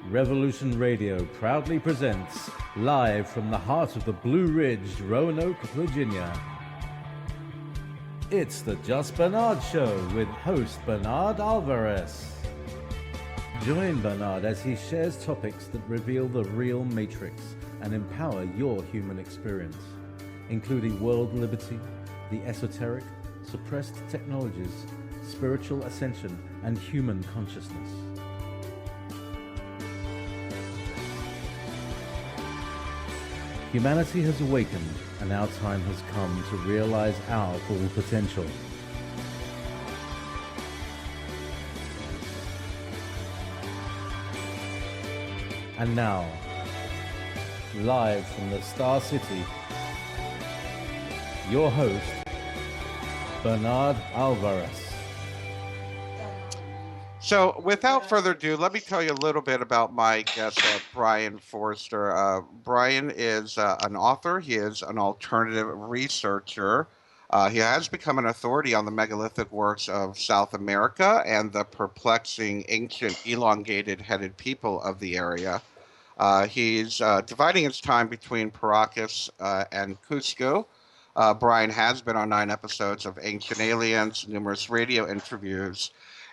Revolution Radio proudly presents, live from the heart of the Blue Ridge, Roanoke, Virginia. It's the Just Bernard Show with host Bernard Alvarez. Join Bernard as he shares topics that reveal the real matrix and empower your human experience, including world liberty, the esoteric, suppressed technologies, spiritual ascension, and human consciousness. Humanity has awakened, and our time has come to realize our full potential. And now, live from the Star City, your host, Bernard Alvarez. So, without further ado, let me tell you a little bit about my guest, Brien Foerster. Brien is an author. He is an alternative researcher. He has become an authority on the megalithic works of South America and the perplexing ancient elongated headed people of the area. He's dividing his time between Paracas and Cusco. Brien has been on 9 episodes of Ancient Aliens, numerous radio interviews,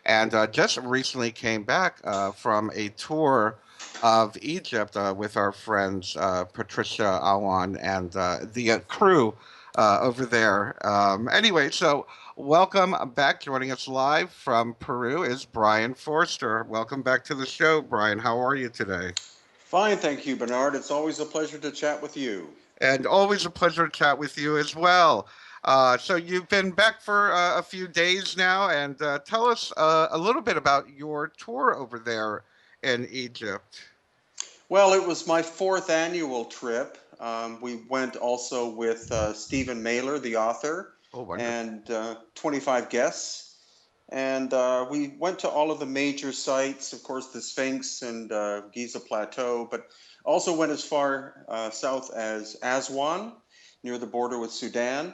and just recently came back from a tour of Egypt with our friends Patricia Awan and the crew over there. Anyway, so welcome back. Joining us live from Peru is Brien Foerster. Welcome back to the show, Brien. How are you today? Fine, thank you, Bernard. It's always a pleasure to chat with you. And always a pleasure to chat with you as well. So you've been back for a few days now, and tell us a little bit about your tour over there in Egypt. Well, it was my 4th annual trip. We went also with Stephen Mailer, the author, and 25 guests. And we went to all of the major sites, of course, the Sphinx and Giza Plateau, but also went as far south as Aswan, near the border with Sudan.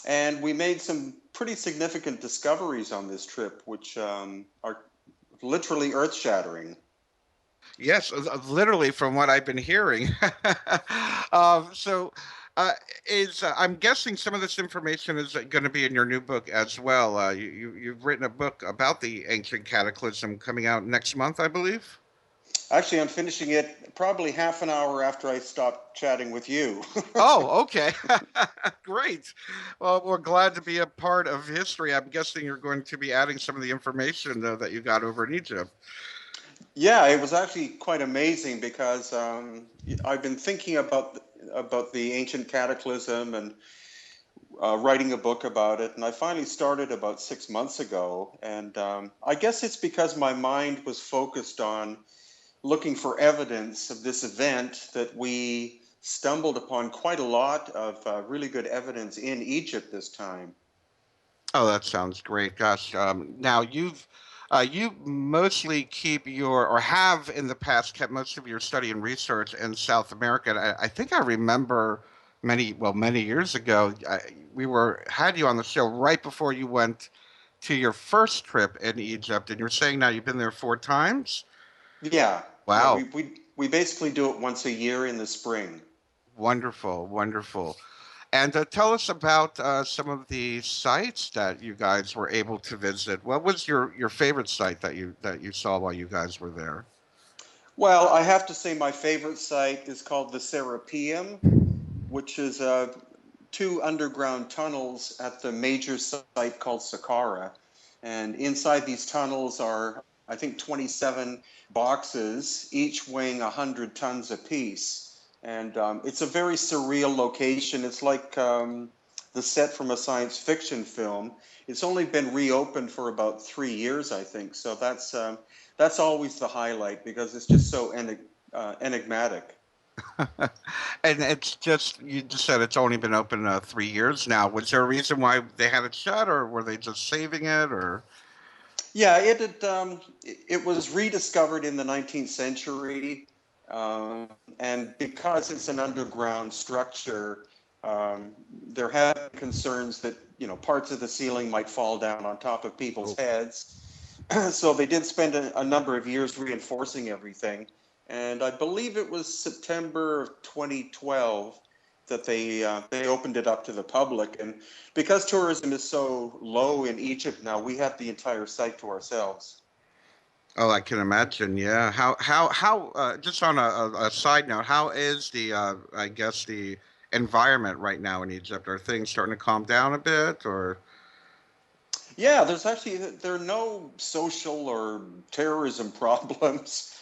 And we made some pretty significant discoveries on this trip, which are literally earth-shattering. Yes, literally from what I've been hearing. I'm guessing some of this information is going to be in your new book as well. You've written a book about the ancient cataclysm coming out next month, I believe. Actually, I'm finishing it probably half an hour after I stopped chatting with you. Oh, okay. Great. Well, we're glad to be a part of history. I'm guessing you're going to be adding some of the information that you got over in Egypt. Yeah, it was actually quite amazing because I've been thinking about the ancient cataclysm and writing a book about it. And I finally started about 6 months ago. And I guess it's because my mind was focused on looking for evidence of this event that we stumbled upon quite a lot of really good evidence in Egypt this time. Oh, that sounds great. Gosh, now you mostly keep or have in the past kept most of your study and research in South America. And I think I remember many years ago, we had you on the show right before you went to your first trip in Egypt, and you're saying now you've been there 4 times? Yeah. Wow. Yeah, we basically do it once a year in the spring. Wonderful, wonderful. And tell us about some of the sites that you guys were able to visit. What was your favorite site that you saw while you guys were there? Well, I have to say my favorite site is called the Serapium, which is 2 underground tunnels at the major site called Saqqara. And inside these tunnels are, I think, 27 boxes, each weighing 100 tons apiece. And it's a very surreal location. It's like the set from a science fiction film. It's only been reopened for about 3 years, I think. So that's always the highlight because it's just so enigmatic. And it's you just said it's only been open 3 years now. Was there a reason why they had it shut, or were they just saving it, or? Yeah, it was rediscovered in the 19th century, and because it's an underground structure, there have been concerns that parts of the ceiling might fall down on top of people's heads. So they did spend a number of years reinforcing everything. And I believe it was September of 2012 that they opened it up to the public. And because tourism is so low in Egypt now, we have the entire site to ourselves. Oh, I can imagine. Yeah. How? Just on a side note, how is the I guess the environment right now in Egypt? Are things starting to calm down a bit, or? Yeah, there are no social or terrorism problems,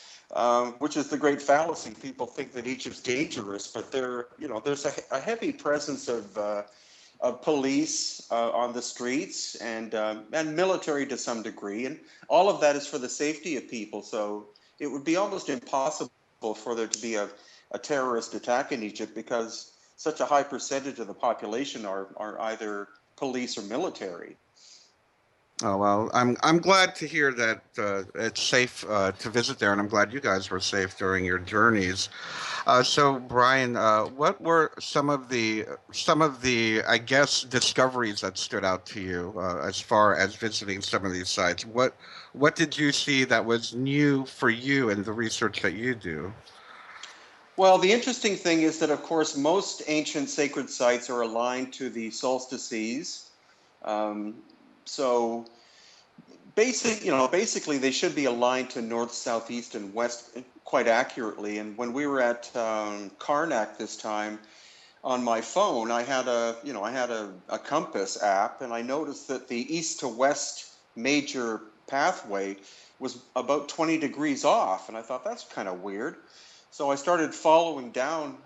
which is the great fallacy. People think that Egypt's dangerous, but there's a heavy presence of police on the streets and military to some degree, and all of that is for the safety of people. So it would be almost impossible for there to be a terrorist attack in Egypt because such a high percentage of the population are either police or military. Oh well, I'm glad to hear that it's safe to visit there, and I'm glad you guys were safe during your journeys. So, Brien, what were some of the I guess discoveries that stood out to you as far as visiting some of these sites? What did you see that was new for you in the research that you do? Well, the interesting thing is that, of course, most ancient sacred sites are aligned to the solstices. Um, so basically they should be aligned to north, south, east, and west quite accurately. And when we were at Karnak this time, on my phone, I had a compass app, and I noticed that the east to west major pathway was about 20 degrees off, and I thought that's kind of weird. So I started following down,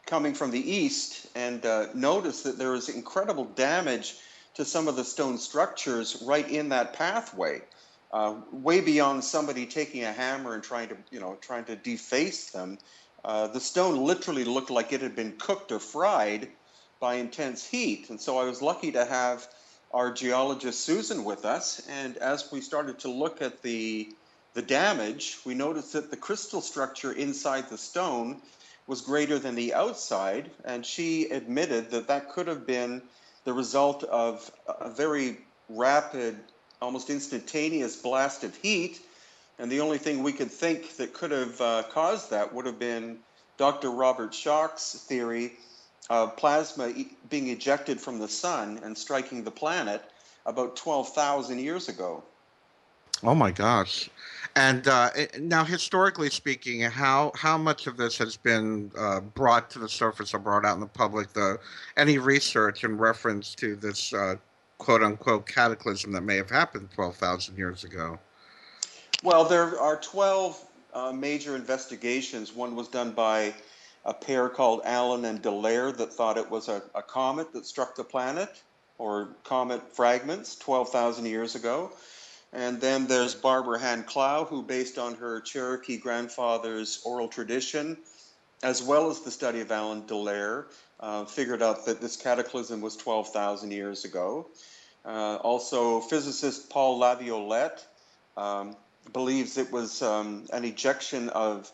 coming from the east, and noticed that there was incredible damage to some of the stone structures right in that pathway, way beyond somebody taking a hammer and trying to deface them. The stone literally looked like it had been cooked or fried by intense heat. And so I was lucky to have our geologist Susan with us. And as we started to look at the damage, we noticed that the crystal structure inside the stone was greater than the outside. And she admitted that that could have been the result of a very rapid, almost instantaneous blast of heat. And the only thing we could think that could have caused that would have been Dr. Robert Schoch's theory of plasma being ejected from the sun and striking the planet about 12,000 years ago. Oh my gosh. And now, historically speaking, how much of this has been brought to the surface or brought out in the public? Any research in reference to this quote unquote cataclysm that may have happened 12,000 years ago? Well, there are 12 major investigations. One was done by a pair called Allen and Dallaire that thought it was a comet that struck the planet, or comet fragments 12,000 years ago. And then there's Barbara Hand Clow, who, based on her Cherokee grandfather's oral tradition, as well as the study of Allen Dallaire, figured out that this cataclysm was 12,000 years ago. Also, physicist Paul Laviolette believes it was an ejection of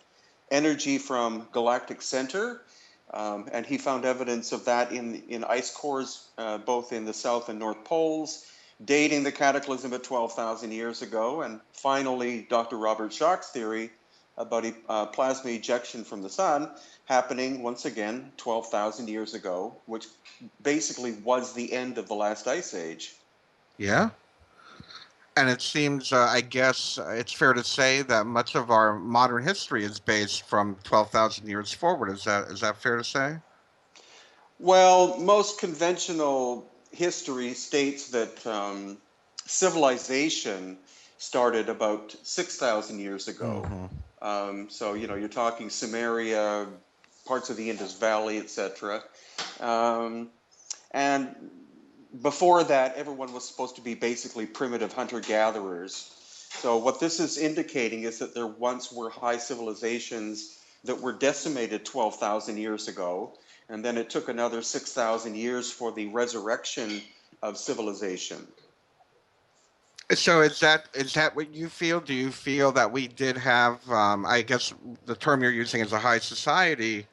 energy from galactic center, and he found evidence of that in ice cores, both in the south and north poles, dating the cataclysm at 12,000 years ago. And finally, Dr. Robert Schoch's theory about plasma ejection from the sun happening once again 12,000 years ago, which basically was the end of the last ice age. Yeah. And it seems, I guess, it's fair to say that much of our modern history is based from 12,000 years forward. Is that fair to say? Well, most conventional history states that civilization started about 6,000 years ago. Hmm. So, you're talking Samaria, parts of the Indus Valley, etc. Um, and before that, everyone was supposed to be basically primitive hunter-gatherers. So what this is indicating is that there once were high civilizations that were decimated 12,000 years ago, and then it took another 6,000 years for the resurrection of civilization. So is that what you feel? Do you feel that we did have, I guess the term you're using is a high society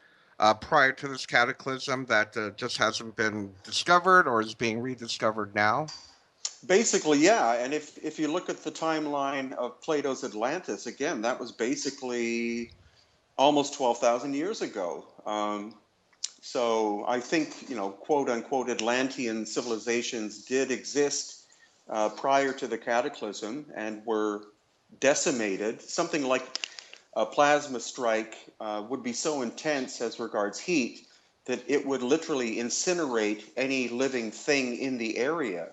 prior to this cataclysm that just hasn't been discovered or is being rediscovered now? Basically, yeah. And if you look at the timeline of Plato's Atlantis, again, that was basically almost 12,000 years ago. So I think, quote unquote, Atlantean civilizations did exist prior to the Cataclysm and were decimated. Something like a plasma strike would be so intense as regards heat that it would literally incinerate any living thing in the area.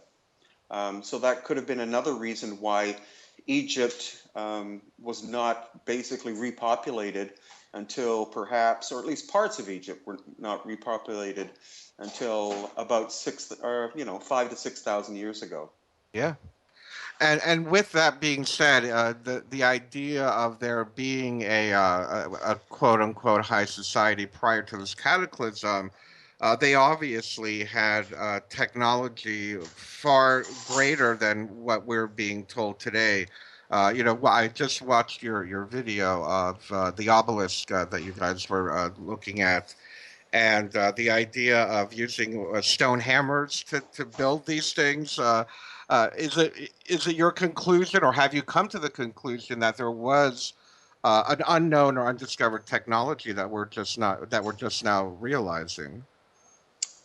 So that could have been another reason why Egypt was not basically repopulated until perhaps, or at least parts of Egypt were not repopulated until about 5 to 6,000 years ago. Yeah. And with that being said, the idea of there being a quote unquote high society prior to this cataclysm, they obviously had technology far greater than what we're being told today. I just watched your video of the obelisk that you guys were looking at, and the idea of using stone hammers to build these things. Is it your conclusion, or have you come to the conclusion that there was an unknown or undiscovered technology that we're just now realizing?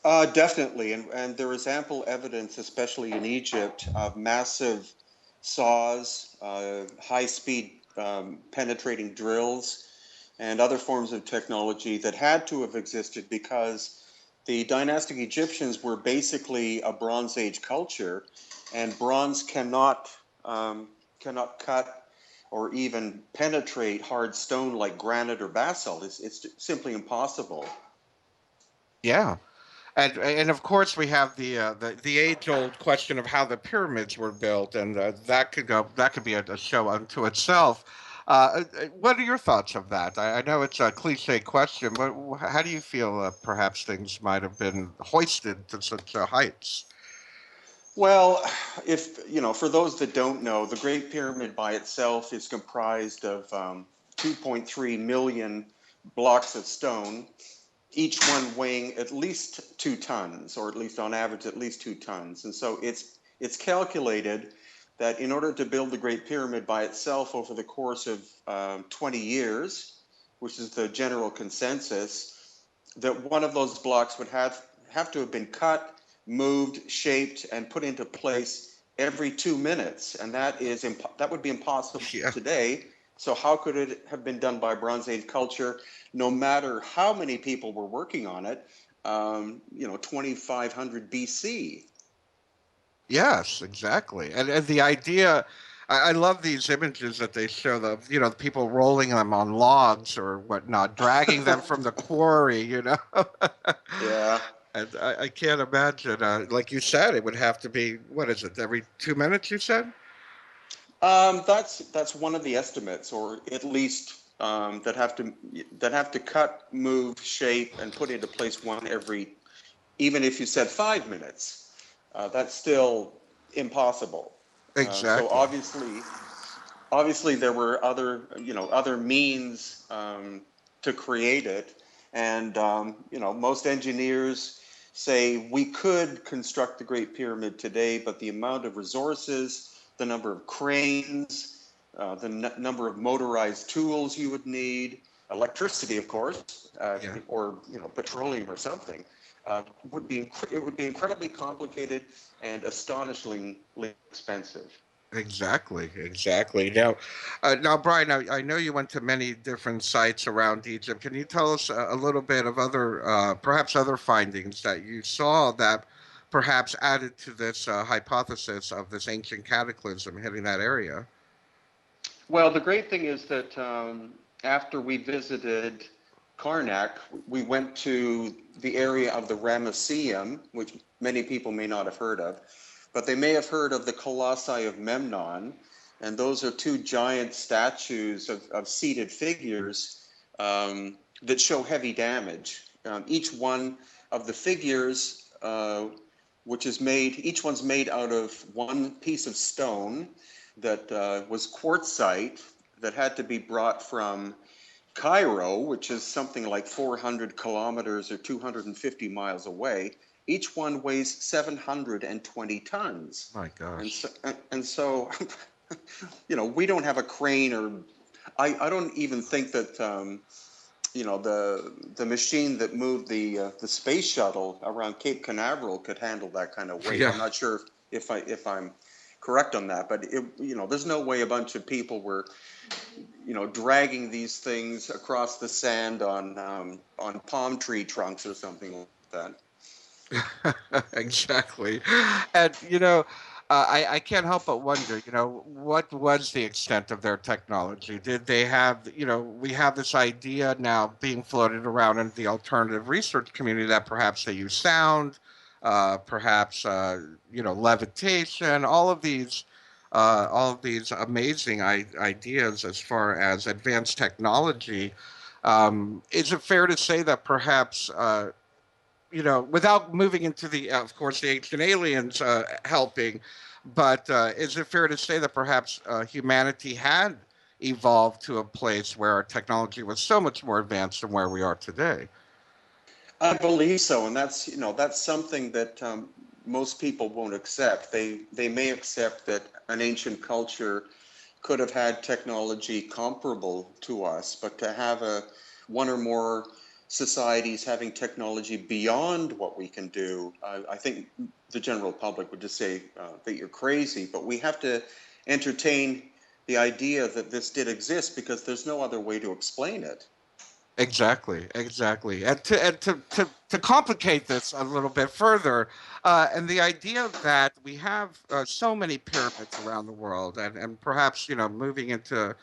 Definitely, and there is ample evidence, especially in Egypt, of massive saws, high-speed penetrating drills, and other forms of technology that had to have existed because the dynastic Egyptians were basically a Bronze Age culture, and bronze cannot cut or even penetrate hard stone like granite or basalt. It's simply impossible. Yeah. And of course we have the age old question of how the pyramids were built, and that could be a show unto itself. What are your thoughts of that? I know it's a cliche question, but how do you feel perhaps things might have been hoisted to such heights? Well, for those that don't know, the Great Pyramid by itself is comprised of 2.3 million blocks of stone, each one weighing at least 2 tons, or at least on average at least 2 tons. And so it's calculated that in order to build the Great Pyramid by itself over the course of 20 years, which is the general consensus, that one of those blocks would have to have been cut, moved, shaped, and put into place every 2 minutes, and that would be impossible Yeah. today. So how could it have been done by Bronze Age culture, no matter how many people were working on it? 2,500 BC. Yes, exactly. And the idea, I love these images that they show the people rolling them on logs or whatnot, dragging them from the quarry. Yeah. And I can't imagine, like you said, it would have to be, what is it, every 2 minutes, you said? That's one of the estimates, or at least that have to cut, move, shape, and put into place one every. Even if you said 5 minutes, that's still impossible. So Exactly. obviously there were other means to create it, and most engineers say we could construct the Great Pyramid today, but the amount of resources, the number of cranes, the number of motorized tools you would need, electricity, of course, Yeah. or petroleum or something, it would be incredibly complicated and astonishingly expensive. Exactly, exactly. Now, Brian, I know you went to many different sites around Egypt. Can you tell us a little bit of perhaps other findings that you saw that perhaps added to this hypothesis of this ancient cataclysm hitting that area? Well, the great thing is that after we visited Karnak, we went to the area of the Ramesseum, which many people may not have heard of, but they may have heard of the Colossi of Memnon, and those are two giant statues of seated figures that show heavy damage. Each one of the figures, each one's made out of one piece of stone that was quartzite that had to be brought from Cairo, which is something like 400 kilometers or 250 miles away, each one weighs 720 tons. My And gosh. so, and so we don't have a crane, or I don't even think that the machine that moved the space shuttle around Cape Canaveral could handle that kind of weight. Yeah. I'm not sure if I'm correct on that, but there's no way a bunch of people were dragging these things across the sand on palm tree trunks or something like that. Exactly. And, I can't help but wonder, what was the extent of their technology? Did they have, we have this idea now being floated around in the alternative research community that perhaps they use sound, perhaps, levitation, all of these amazing ideas as far as advanced technology. Is it fair to say that perhaps, without moving into the, of course, the ancient aliens helping, but is it fair to say that perhaps humanity had evolved to a place where our technology was so much more advanced than where we are today? I believe so, and that's something that most people won't accept. They may accept that an ancient culture could have had technology comparable to us, but to have one or more societies having technology beyond what we can do, I think the general public would just say that you're crazy. But we have to entertain the idea that this did exist because there's no other way to explain it. Exactly, exactly. And to complicate this a little bit further, and the idea that we have so many pyramids around the world, and perhaps, moving into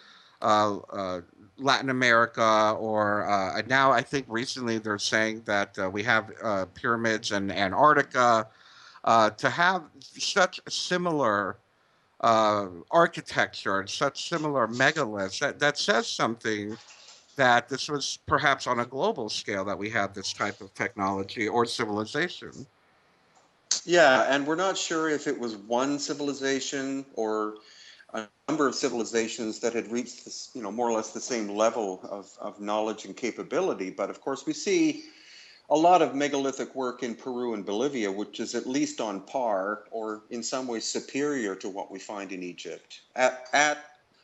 uh, Latin America, or and now I think recently they're saying that we have pyramids in Antarctica, to have such similar architecture and such similar megaliths, that says something that this was perhaps on a global scale that we had this type of technology or civilization. Yeah, and we're not sure if it was one civilization or a number of civilizations that had reached this, more or less the same level of knowledge and capability. But of course, we see a lot of megalithic work in Peru and Bolivia, which is at least on par or in some ways superior to what we find in Egypt.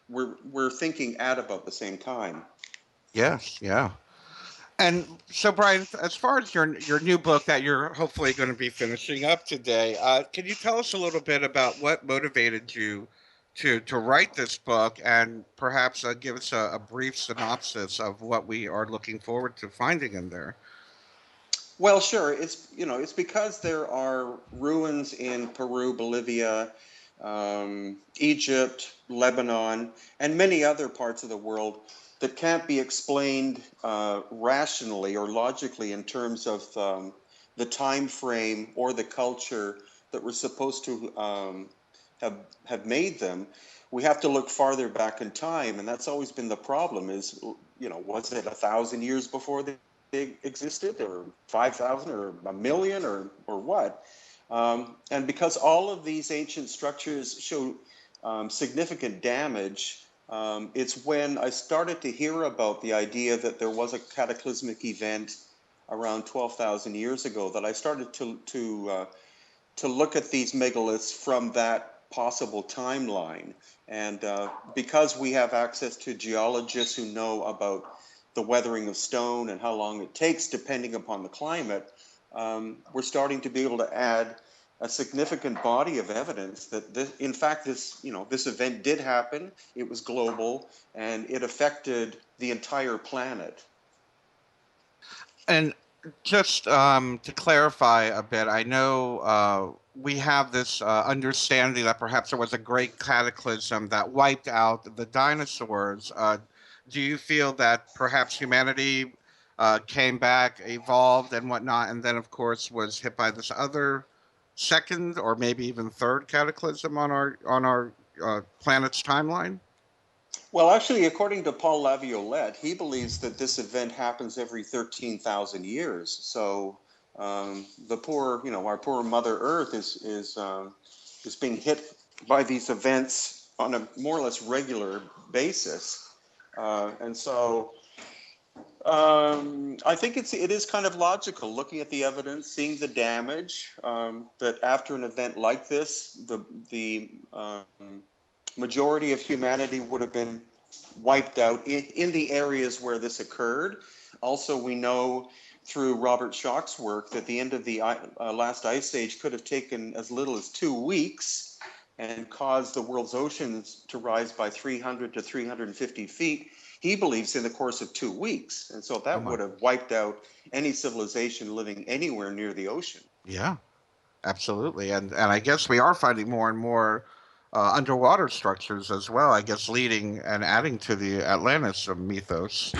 We're thinking at about the same time. Yes, yeah. And so, Brian, as far as your new book that you're hopefully going to be finishing up today, can you tell us a little bit about what motivated you to write this book, and perhaps give us a brief synopsis of what we are looking forward to finding in there? Well, sure. It's because there are ruins in Peru, Bolivia, Egypt, Lebanon, and many other parts of the world that can't be explained rationally or logically in terms of the time frame or the culture that we're supposed to have made them. We have to look farther back in time, and that's always been the problem. Was it 1,000 years before they existed, or 5,000, or a million, or what? And because all of these ancient structures show significant damage, it's when I started to hear about the idea that there was a cataclysmic event around 12,000 years ago that I started to look at these megaliths from that possible timeline. And because we have access to geologists who know about the weathering of stone and how long it takes depending upon the climate, we're starting to be able to add a significant body of evidence that in fact, this event did happen. It was global, and it affected the entire planet. And just to clarify a bit, I know we have this understanding that perhaps there was a great cataclysm that wiped out the dinosaurs. Do you feel that perhaps humanity came back, evolved, and whatnot, and then, of course, was hit by this other second or maybe even third cataclysm on our planet's timeline? Well, actually, according to Paul Laviolette, he believes that this event happens every 13,000 years. So our poor Mother Earth is being hit by these events on a more or less regular basis, and so I think it is kind of logical, looking at the evidence, seeing the damage, that after an event like this, the majority of humanity would have been wiped out in the areas where this occurred. Also, we know through Robert Schoch's work that the end of the last ice age could have taken as little as 2 weeks and caused the world's oceans to rise by 300 to 350 feet. He believes in the course of 2 weeks. And so that would have wiped out any civilization living anywhere near the ocean. Yeah, absolutely. And I guess we are finding more and more underwater structures as well, I guess leading and adding to the Atlantis mythos.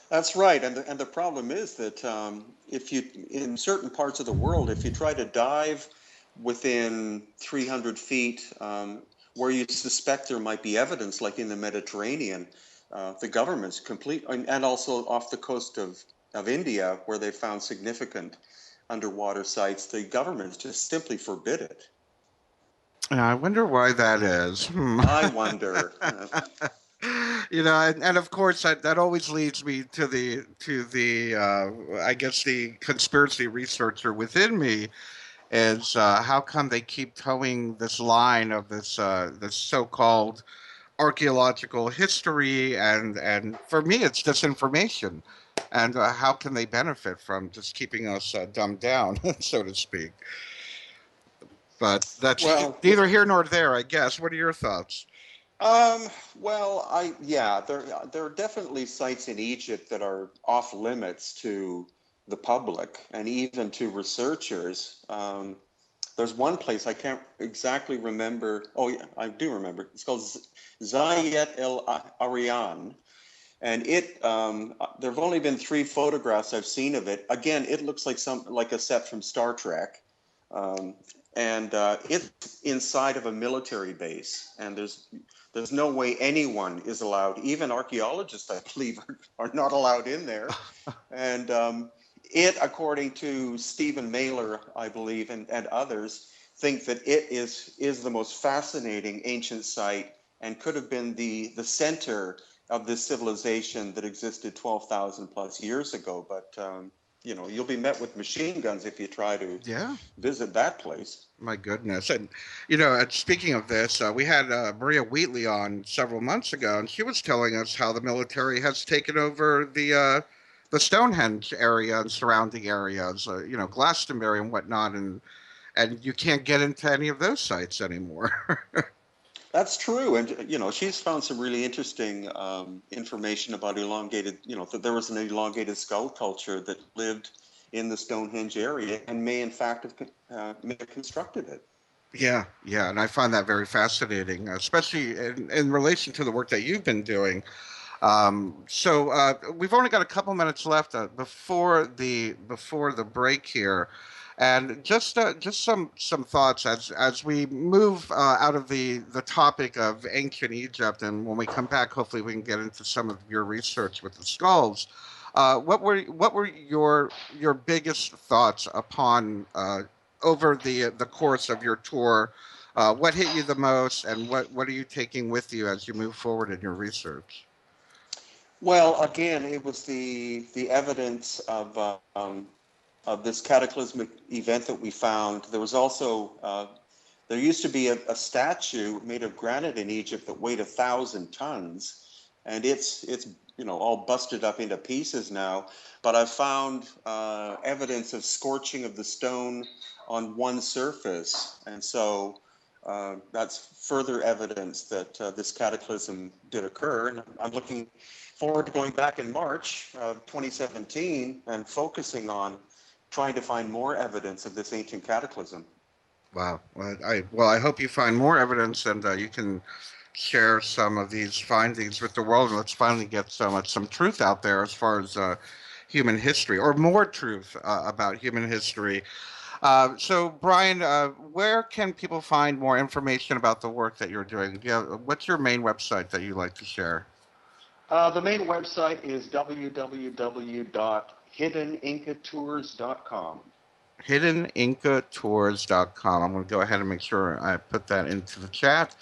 That's right, and the problem is that if you, in certain parts of the world, if you try to dive within 300 feet where you suspect there might be evidence, like in the Mediterranean, the government's complete, and also off the coast of India, where they found significant underwater sites, the governments just simply forbid it. I wonder why that is. I wonder. And of course that always leads me to the I guess the conspiracy researcher within me is how come they keep towing this line of this so-called archaeological history, and for me it's disinformation, and how can they benefit from just keeping us dumbed down, so to speak? But that's neither here nor there, I guess. What are your thoughts? There are definitely sites in Egypt that are off limits to the public and even to researchers. There's one place I can't exactly remember. Oh, yeah, I do remember. It's called Zayet El Arian, and there have only been 3 photographs I've seen of it. Again, it looks like a set from Star Trek. And it's inside of a military base, and there's no way anyone is allowed, even archaeologists, I believe, are not allowed in there. And according to Stephen Mailer, I believe, and others, think that it is the most fascinating ancient site and could have been the center of this civilization that existed 12,000 plus years ago. But you'll be met with machine guns if you try to visit that place. My goodness. And, speaking of this, we had Maria Wheatley on several months ago, and she was telling us how the military has taken over the Stonehenge area and surrounding areas, Glastonbury and whatnot, and you can't get into any of those sites anymore. That's true. And, she's found some really interesting information about elongated, that there was an elongated skull culture that lived in the Stonehenge area and may in fact have constructed it. Yeah. And I find that very fascinating, especially in relation to the work that you've been doing. So we've only got a couple minutes left before the break here. And just some thoughts as we move out of the topic of ancient Egypt, and when we come back, hopefully we can get into some of your research with the skulls. What were your biggest thoughts upon over the course of your tour? What hit you the most, and what are you taking with you as you move forward in your research? Well, again, it was the evidence of this cataclysmic event that we found. There was also, there used to be a statue made of granite in Egypt that weighed 1,000 tons, and it's all busted up into pieces now. But I found evidence of scorching of the stone on one surface, and so that's further evidence that this cataclysm did occur. And I'm looking forward to going back in March of 2017 and focusing on trying to find more evidence of this ancient cataclysm. Wow. Well, I hope you find more evidence, and you can share some of these findings with the world, and let's finally get some truth out there as far as human history, or more truth about human history. So, Brien, where can people find more information about the work that you're doing? What's your main website that you like to share? The main website is www.hiddenincatours.com. hiddenincatours.com. I'm going to go ahead and make sure I put that into the chat.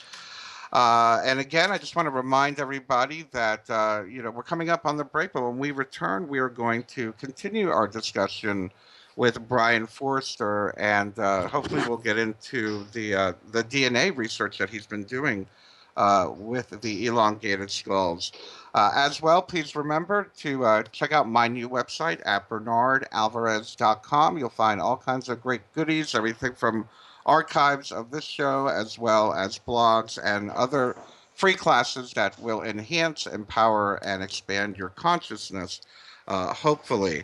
And again, I just want to remind everybody that we're coming up on the break, but when we return, we are going to continue our discussion with Brien Foerster, and hopefully we'll get into the DNA research that he's been doing with the elongated skulls. As well, please remember to check out my new website at bernardalvarez.com. You'll find all kinds of great goodies, everything from archives of this show, as well as blogs and other free classes that will enhance, empower, and expand your consciousness, hopefully.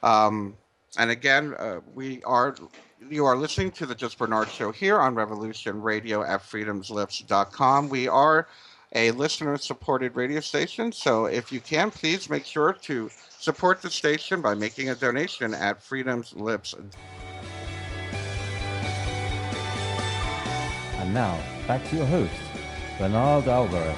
Um, and again, you are listening to the Just Bernard Show here on Revolution Radio at freedomslips.com. We are a listener-supported radio station, so if you can, please make sure to support the station by making a donation at freedomslips.com. And now, back to your host, Bernard Alvarez.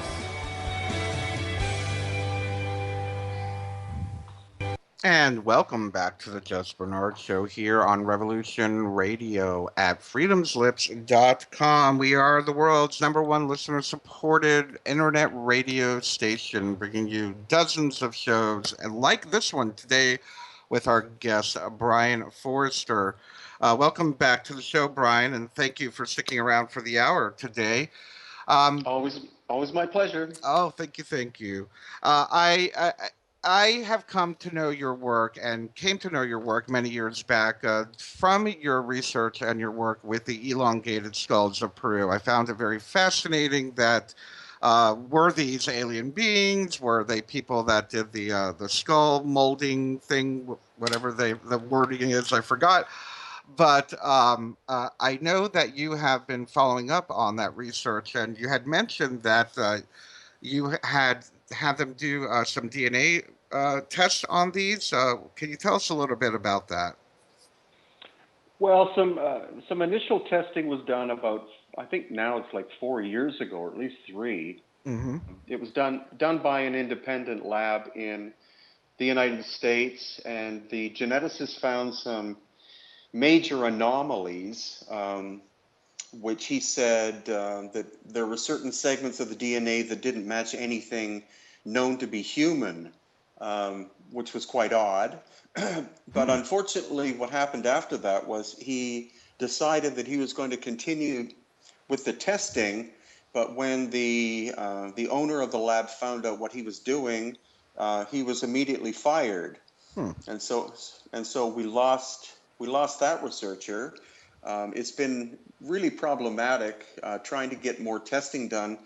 And welcome back to the Just Bernard Show here on Revolution Radio at freedomslips.com. We are the world's #1 listener-supported internet radio station, bringing you dozens of shows, and like this one today with our guest, Brien Foerster. Welcome back to the show, Brien, and thank you for sticking around for the hour today. Always my pleasure. Oh, thank you. I have come to know your work and came to know your work many years back from your research and your work with the elongated skulls of Peru. I found it very fascinating that were these alien beings? Were they people that did the skull molding thing, whatever the wording is? I forgot. But I know that you have been following up on that research, and you had mentioned that you had them do some DNA tests on these. Can you tell us a little bit about that? Well, some initial testing was done about, I think now it's like 4 years ago, or at least 3. Mm-hmm. It was done by an independent lab in the United States, and the geneticists found some major anomalies, which he said that there were certain segments of the DNA that didn't match anything known to be human, which was quite odd. But unfortunately, what happened after that was he decided that he was going to continue with the testing, but when the owner of the lab found out what he was doing, he was immediately fired. And so we lost that researcher. It's been really problematic trying to get more testing done,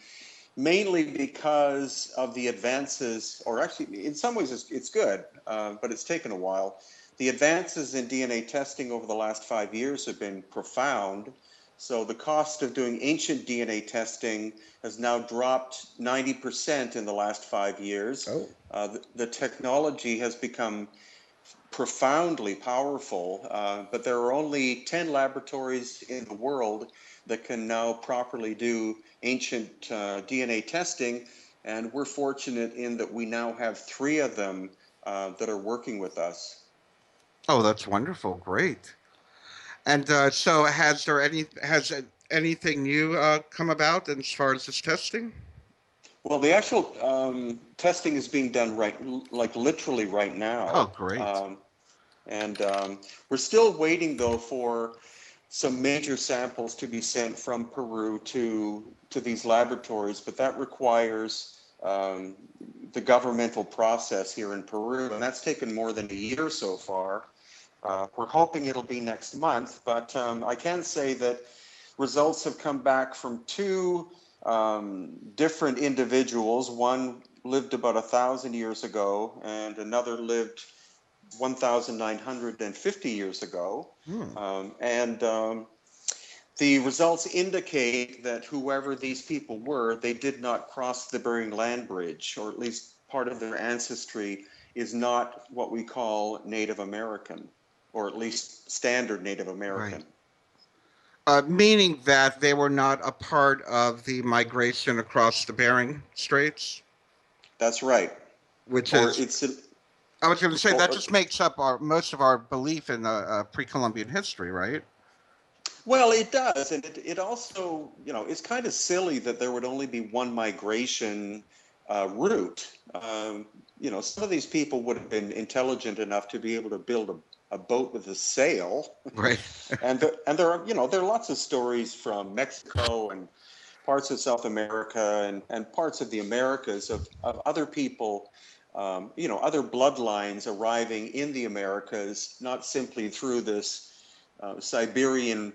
mainly because of the advances, or actually in some ways it's good, but it's taken a while. The advances in DNA testing over the last 5 years have been profound. So the cost of doing ancient DNA testing has now dropped 90% in the last 5 years. The technology has become profoundly powerful, but there are only 10 laboratories in the world that can now properly do ancient DNA testing, and we're fortunate in that we now have 3 of them that are working with us. Oh, that's wonderful! Great. And so, has anything new come about as far as this testing? Well, the actual testing is being done literally right now. Oh, great. We're still waiting, though, for some major samples to be sent from Peru to these laboratories, but that requires the governmental process here in Peru, and that's taken more than a year so far. We're hoping it'll be next month, but I can say that results have come back from 2 different individuals. One lived about 1,000 years ago, and another lived 1,950 years ago. The results indicate that whoever these people were, they did not cross the Bering Land Bridge, or at least part of their ancestry is not what we call Native American, or at least standard Native American. Right. Meaning that they were not a part of the migration across the Bering Straits? That's right. I was going to say that just makes up most of our belief in pre-Columbian history, right? Well, it does, and it also, it's kind of silly that there would only be one migration route. Some of these people would have been intelligent enough to be able to build a boat with a sail, Right. and there are lots of stories from Mexico and parts of South America and parts of the Americas of other people, other bloodlines arriving in the Americas, not simply through this Siberian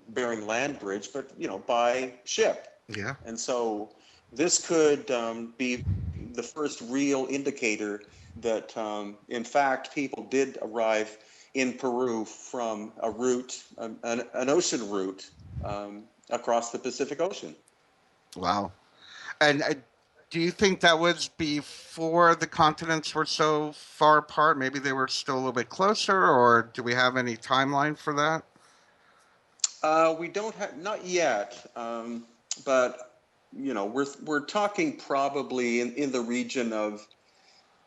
Bering land bridge, but by ship. Yeah. And so this could be the first real indicator that, in fact, people did arrive in Peru from a route, an ocean route across the Pacific Ocean. Wow. And do you think that was before the continents were so far apart? Maybe they were still a little bit closer, or do we have any timeline for that? We don't have, not yet, but we're talking probably in the region of,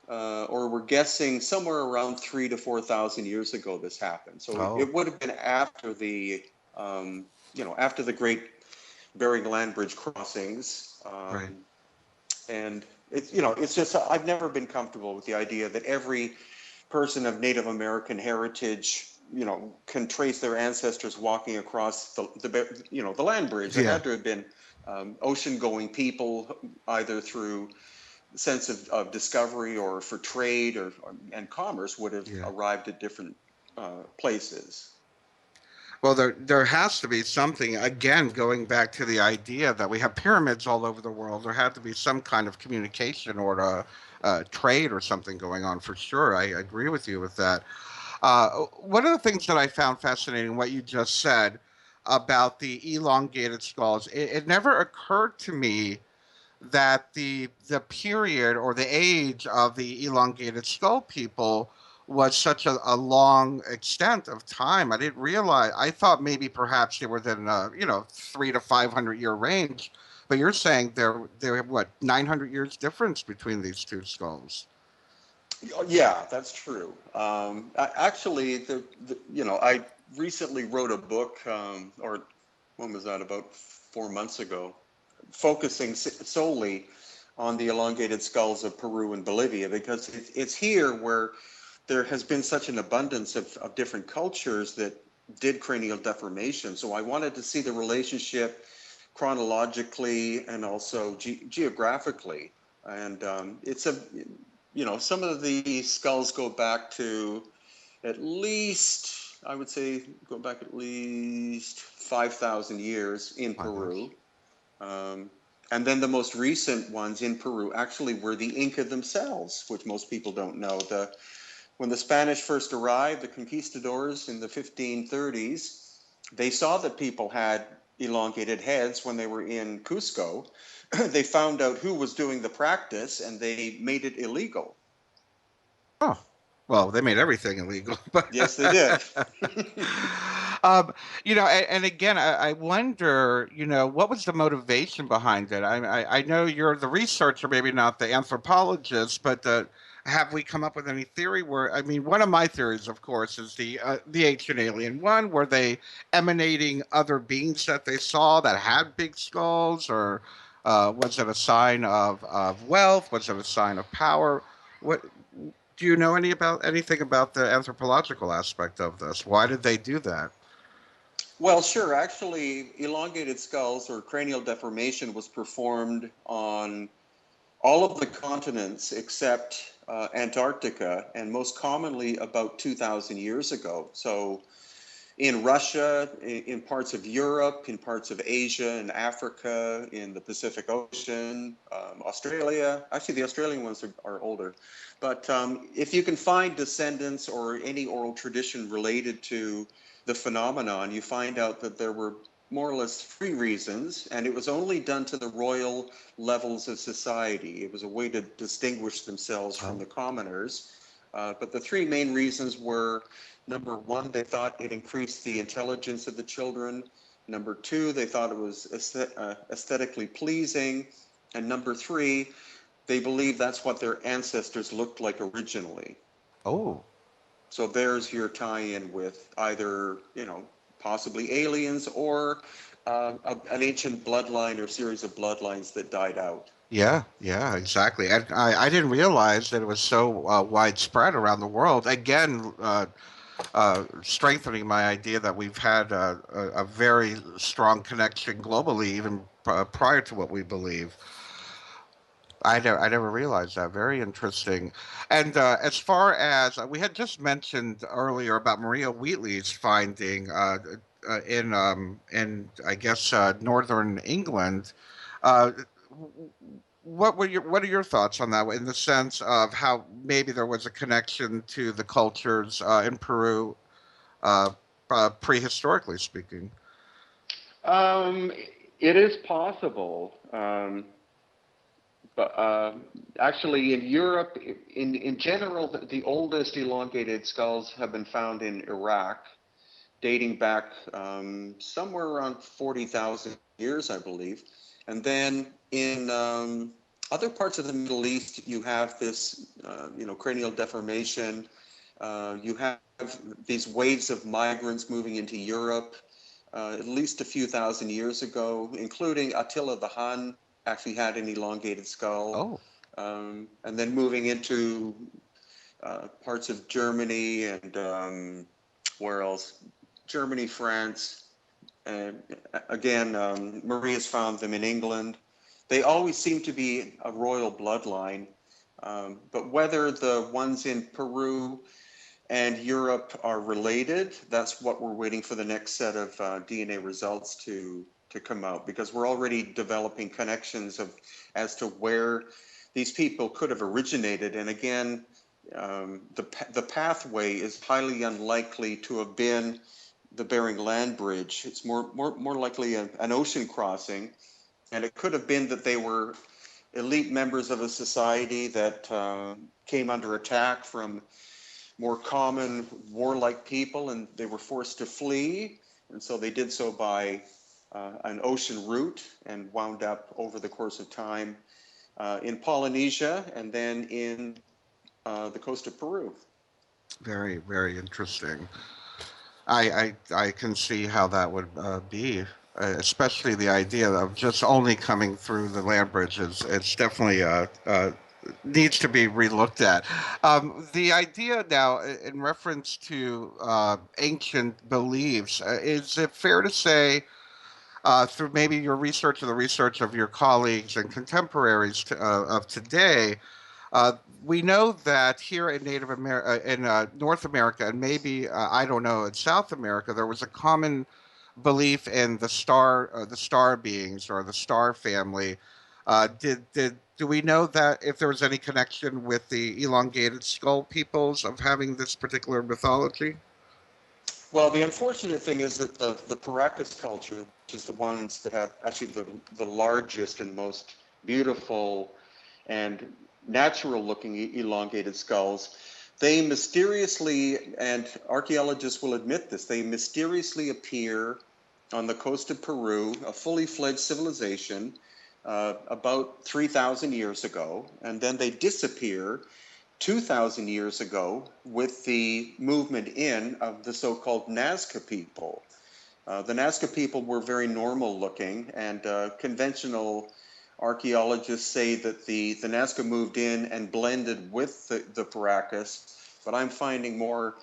or we're guessing somewhere around 3 to 4,000 years ago this happened. So Oh, it would have been after after the Great Bering Land Bridge crossings, right. and it's just I've never been comfortable with the idea that every person of Native American heritage, can trace their ancestors walking across the land bridge. There Yeah. had to have been ocean-going people, either through sense of discovery or for trade and commerce, would have Yeah. arrived at different places. Well, there has to be something, again, going back to the idea that we have pyramids all over the world. There had to be some kind of communication or trade or something going on for sure. I agree with you with that. One of the things that I found fascinating, what you just said about the elongated skulls, it never occurred to me that the period or the age of the elongated skull people was such a long extent of time. I didn't realize. I thought maybe perhaps they were within 3 to 500 year range, but you're saying there have what 900 years difference between these two skulls. Yeah, that's true. Actually, I recently wrote a book, or when was that? About 4 months ago, focusing solely on the elongated skulls of Peru and Bolivia, because it's here where there has been such an abundance of different cultures that did cranial deformation. So I wanted to see the relationship chronologically and also geographically. And some of the skulls go back to at least, I would say, go back at least 5,000 years in My gosh. Peru. Um, and then the most recent ones in Peru actually were the Inca themselves, which most people don't know. When the Spanish first arrived, the conquistadors in the 1530s, they saw that people had elongated heads when they were in Cusco. They found out who was doing the practice and they made it illegal. Oh, well, they made everything illegal, but Yes, they did. um, and again, I wonder, what was the motivation behind it? I know you're the researcher, maybe not the anthropologist, but have we come up with any theory where, I mean, one of my theories, of course, is the ancient alien one. Were they emanating other beings that they saw that had big skulls, or was it a sign of wealth? Was it a sign of power? What do you know anything about the anthropological aspect of this? Why did they do that? Well, sure. Actually, elongated skulls or cranial deformation was performed on all of the continents except Antarctica, and most commonly about 2,000 years ago. So in Russia, in parts of Europe, in parts of Asia and Africa, in the Pacific Ocean, Australia. Actually, the Australian ones are older. But if you can find descendants or any oral tradition related to the phenomenon, you find out that there were more or less three reasons, and it was only done to the royal levels of society. It was a way to distinguish themselves from Oh, the commoners. But the three main reasons were: number one, they thought it increased the intelligence of the children. Number two, they thought it was aesthetically pleasing. And number three, they believed that's what their ancestors looked like originally. oh, So there's your tie-in with either, possibly aliens or an ancient bloodline or series of bloodlines that died out. Yeah, exactly. And I didn't realize that it was so widespread around the world. Again, strengthening my idea that we've had a very strong connection globally, even prior to what we believe. I never realized that. Very interesting. And as far as we had just mentioned earlier about Maria Wheatley's finding in I guess northern England, uh, what are your thoughts on that in the sense of how maybe there was a connection to the cultures in Peru, uh, prehistorically speaking? Um, it is possible. But actually, in Europe, in general, the oldest elongated skulls have been found in Iraq, dating back somewhere around 40,000 years, I believe. And then in other parts of the Middle East, you have this, cranial deformation. You have these waves of migrants moving into Europe at least a few thousand years ago, including Attila the Hun actually had an elongated skull. Oh, And then moving into parts of Germany and where else? Germany, France. And again, Maria's found them in England. They always seem to be a royal bloodline. But whether the ones in Peru and Europe are related, that's what we're waiting for the next set of DNA results to come out, because we're already developing connections as to where these people could have originated. And again, the pathway is highly unlikely to have been the Bering Land Bridge. It's more likely an ocean crossing, and it could have been that they were elite members of a society that came under attack from more common warlike people, and they were forced to flee, and so they did so by an ocean route and wound up over the course of time in Polynesia and then in the coast of Peru. very, very interesting. I can see how that would be, especially the idea of just only coming through the land bridges. It's definitely needs to be relooked at. The idea now, in reference to ancient beliefs, is it fair to say, through maybe your research or the research of your colleagues and contemporaries of today, uh, we know that here in Native America, in North America, and maybe I don't know, in South America, there was a common belief in the star beings or the star family. Did do we know that if there was any connection with the elongated skull peoples of having this particular mythology? Well, the unfortunate thing is that the Paracas culture, which is the ones that have actually the largest and most beautiful and natural looking elongated skulls, they mysteriously, and archaeologists will admit this, they mysteriously appear on the coast of Peru, a fully fledged civilization, about 3,000 years ago, and then they disappear 2,000 years ago with the movement in of the so-called Nazca people. The Nazca people were very normal looking, and conventional archaeologists say that the Nazca moved in and blended with the Paracas, but I'm finding more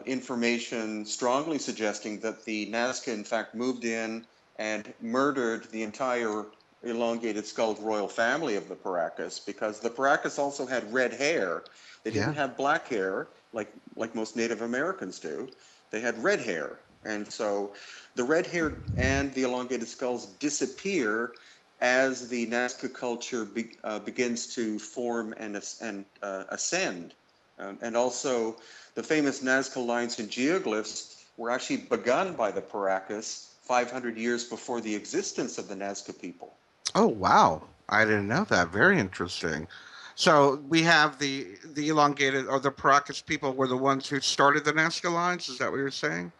information strongly suggesting that the Nazca in fact moved in and murdered the entire elongated skulled royal family of the Paracas, because the Paracas also had red hair. They didn't Yeah. have black hair like most Native Americans do. They had red hair. And so the red hair and the elongated skulls disappear as the Nazca culture begins to form and ascend. And also the famous Nazca lines and geoglyphs were actually begun by the Paracas 500 years before the existence of the Nazca people. Oh wow, I didn't know that. Very interesting. So we have the elongated or the Paracas people were the ones who started the Nazca lines. Is that what you're saying?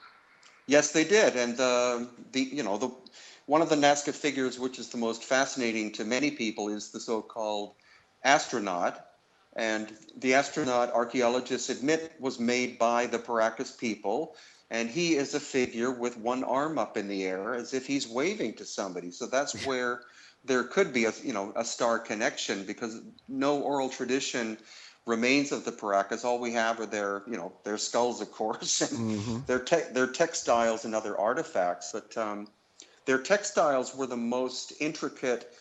Yes, they did. And the one of the Nazca figures, which is the most fascinating to many people, is the so-called astronaut. And the astronaut, archaeologists admit, was made by the Paracas people. and he is a figure with one arm up in the air as if he's waving to somebody. So that's where there could be a star connection, because no oral tradition remains of the Paracas. All we have are their skulls, of course, and their textiles and other artifacts. But their textiles were the most intricate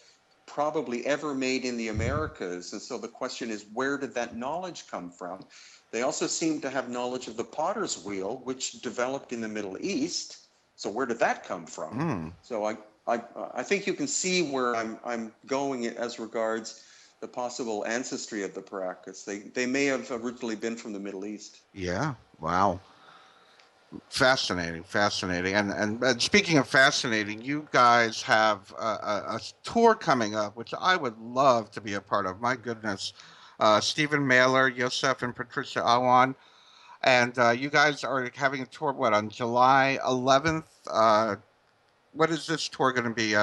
probably ever made in the Americas. And so the question is, where did that knowledge come from? They also seem to have knowledge of the potter's wheel, which developed in the Middle East. So where did that come from? So I think you can see where I'm going as regards the possible ancestry of the Paracas. They may have originally been from the Middle East. Yeah. Wow. Fascinating, fascinating. And speaking of fascinating, you guys have a tour coming up, which I would love to be a part of. My goodness. Stephen Mailer, Yosef, and Patricia Awan. And you guys are having a tour, what, on July 11th? What is this tour going to be?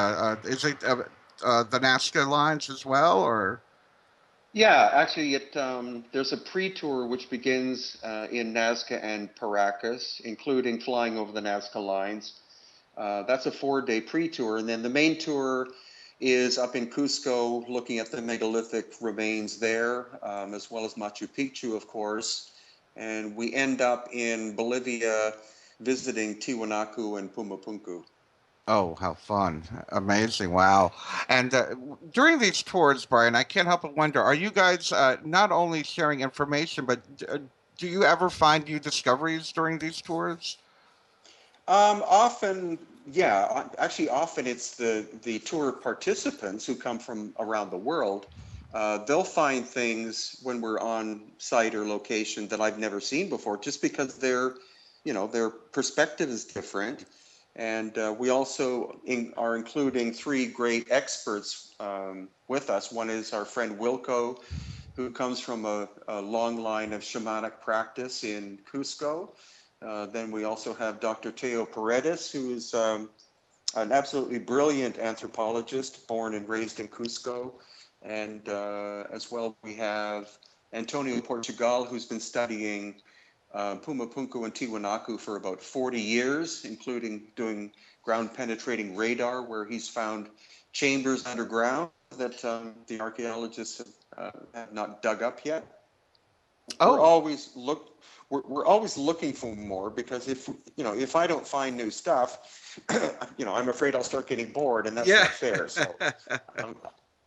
Is it the Nazca lines as well, or? Yeah, actually, there's a pre-tour which begins in Nazca and Paracas, including flying over the Nazca lines. That's a 4-day pre-tour, and then the main tour is up in Cusco, looking at the megalithic remains there, as well as Machu Picchu, of course. And we end up in Bolivia visiting Tiwanaku and Pumapunku. Oh, how fun. Amazing. Wow. And during these tours, Brian, I can't help but wonder, are you guys not only sharing information, but do you ever find new discoveries during these tours? Often, yeah. Actually, often it's the tour participants who come from around the world. They'll find things when we're on site or location that I've never seen before, just because their perspective is different. And we also are including 3 great experts with us. One is our friend Wilco, who comes from a long line of shamanic practice in Cusco. Then we also have Dr. Teo Paredes, who is an absolutely brilliant anthropologist, born and raised in Cusco. And as well, we have Antonio Portugal, who's been studying Pumapunku and Tiwanaku for about 40 years, including doing ground penetrating radar, where he's found chambers underground that the archaeologists have not dug up yet. We're Oh, always we're always looking for more, because if I don't find new stuff, I'm afraid I'll start getting bored, and that's yeah. not fair. So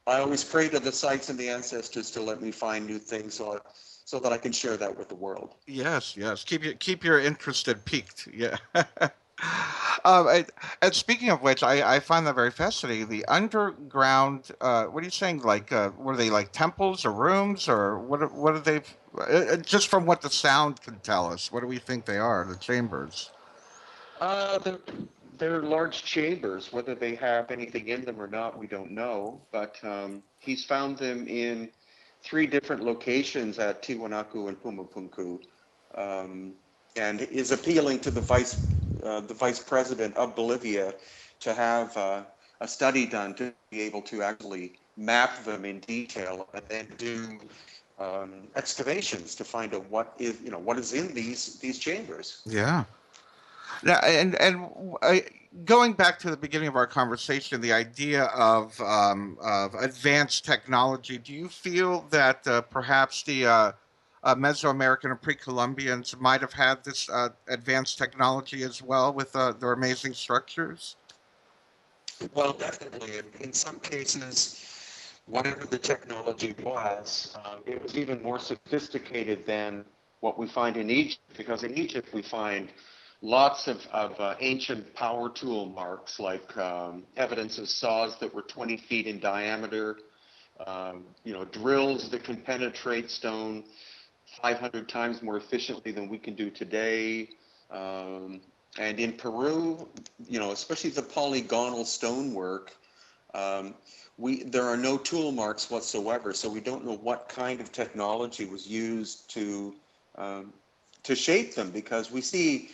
I always pray to the sites and the ancestors to let me find new things, so that I can share that with the world. Yes, yes. Keep your interest peaked. Yeah. And, and speaking of which, I find that very fascinating. The underground, what are you saying? Like, were they like temples or rooms, or what are they? Just from what the sound can tell us, what do we think they are? The chambers. They're, they're large chambers. Whether they have anything in them or not, we don't know. But he's found them in 3 different locations at Tiwanaku and Pumapunku, and is appealing to the vice president of Bolivia to have a study done to be able to actually map them in detail, and then do excavations to find out what is in these chambers. Yeah. Now, and going back to the beginning of our conversation, the idea of advanced technology. Do you feel that perhaps the Mesoamerican or pre-Columbians might have had this advanced technology as well with their amazing structures? Well, definitely. In some cases, whatever the technology was, it was even more sophisticated than what we find in Egypt, because in Egypt we find lots of ancient power tool marks, like evidence of saws that were 20 feet in diameter, drills that can penetrate stone 500 times more efficiently than we can do today. And in Peru, especially the polygonal stonework, there are no tool marks whatsoever, so we don't know what kind of technology was used to shape them, because we see,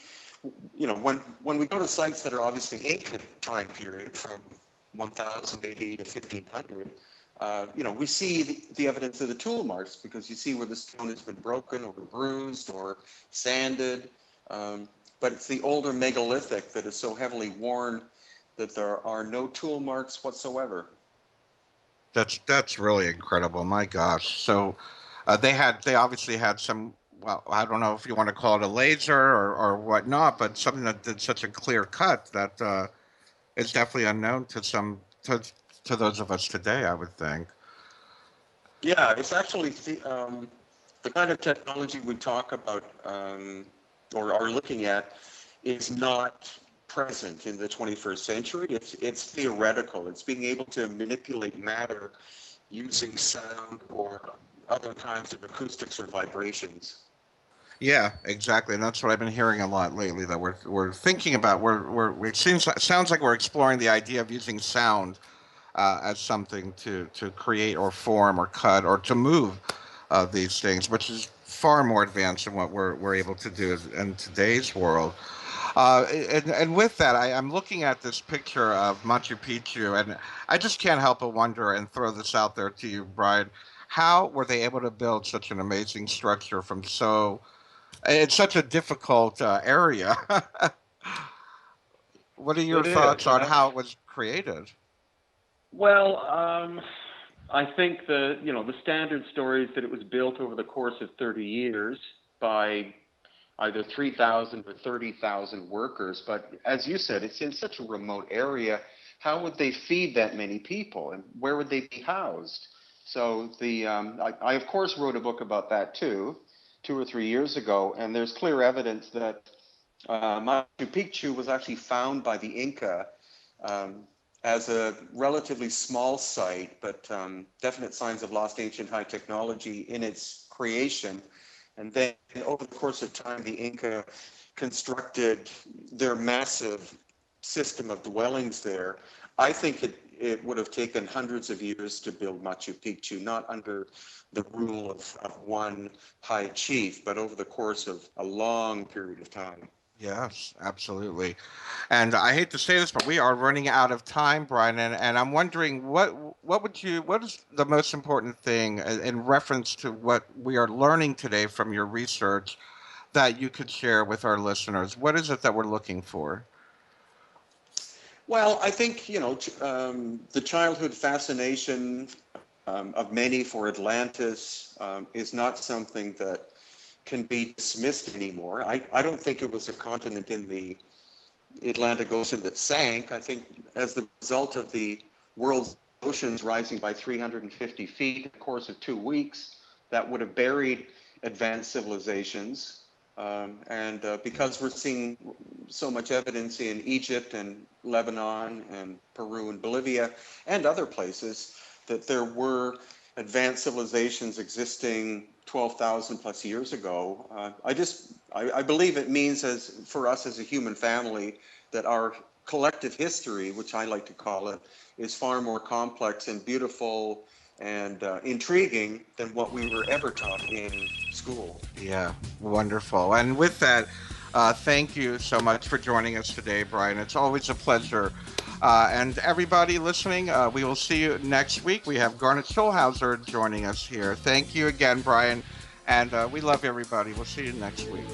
when we go to sites that are obviously ancient time period, from 1000 AD to 1500, we see the evidence of the tool marks, because you see where the stone has been broken or bruised or sanded. but it's the older megalithic that is so heavily worn that there are no tool marks whatsoever. That's really incredible. My gosh. So they obviously had some, well, I don't know if you want to call it a laser or whatnot, but something that did such a clear cut that is definitely unknown to those of us today, I would think. Yeah, it's actually the kind of technology we talk about or are looking at is not present in the 21st century. It's theoretical. It's being able to manipulate matter using sound or other kinds of acoustics or vibrations. Yeah, exactly, and that's what I've been hearing a lot lately. That we're thinking about. It sounds like we're exploring the idea of using sound as something to create or form or cut or to move these things, which is far more advanced than what we're able to do in today's world. And with that, I'm looking at this picture of Machu Picchu, and I just can't help but wonder and throw this out there to you, Brien. How were they able to build such an amazing structure from it's such a difficult area? What are your It is. thoughts on how it was created? Well, I think the standard story is that it was built over the course of 30 years by either 3,000 or 30,000 workers. But as you said, it's in such a remote area. How would they feed that many people, and where would they be housed? So I of course wrote a book about that too, 2 or 3 years ago, and there's clear evidence that Machu Picchu was actually found by the Inca as a relatively small site, but definite signs of lost ancient high technology in its creation. And then over the course of time, the Inca constructed their massive system of dwellings there. I think it would have taken hundreds of years to build Machu Picchu, not under the rule of one high chief, but over the course of a long period of time. Yes, absolutely. And I hate to say this, but we are running out of time, Brien, and I'm wondering what is the most important thing in reference to what we are learning today from your research that you could share with our listeners? What is it that we're looking for? Well, I think, the childhood fascination of many for Atlantis is not something that can be dismissed anymore. I don't think it was a continent in the Atlantic Ocean that sank. I think as the result of the world's oceans rising by 350 feet in the course of 2 weeks, that would have buried advanced civilizations. And because we're seeing so much evidence in Egypt and Lebanon and Peru and Bolivia and other places that there were advanced civilizations existing 12,000 plus years ago. I believe it means for us as a human family that our collective history, which I like to call it, is far more complex and beautiful and intriguing than what we were ever taught in school. Yeah, wonderful. And with that, thank you so much for joining us today, Brien. It's always a pleasure. And everybody listening, we will see you next week. We have Garnet Schulhauser joining us here. Thank you again, Brien. And we love everybody. We'll see you next week.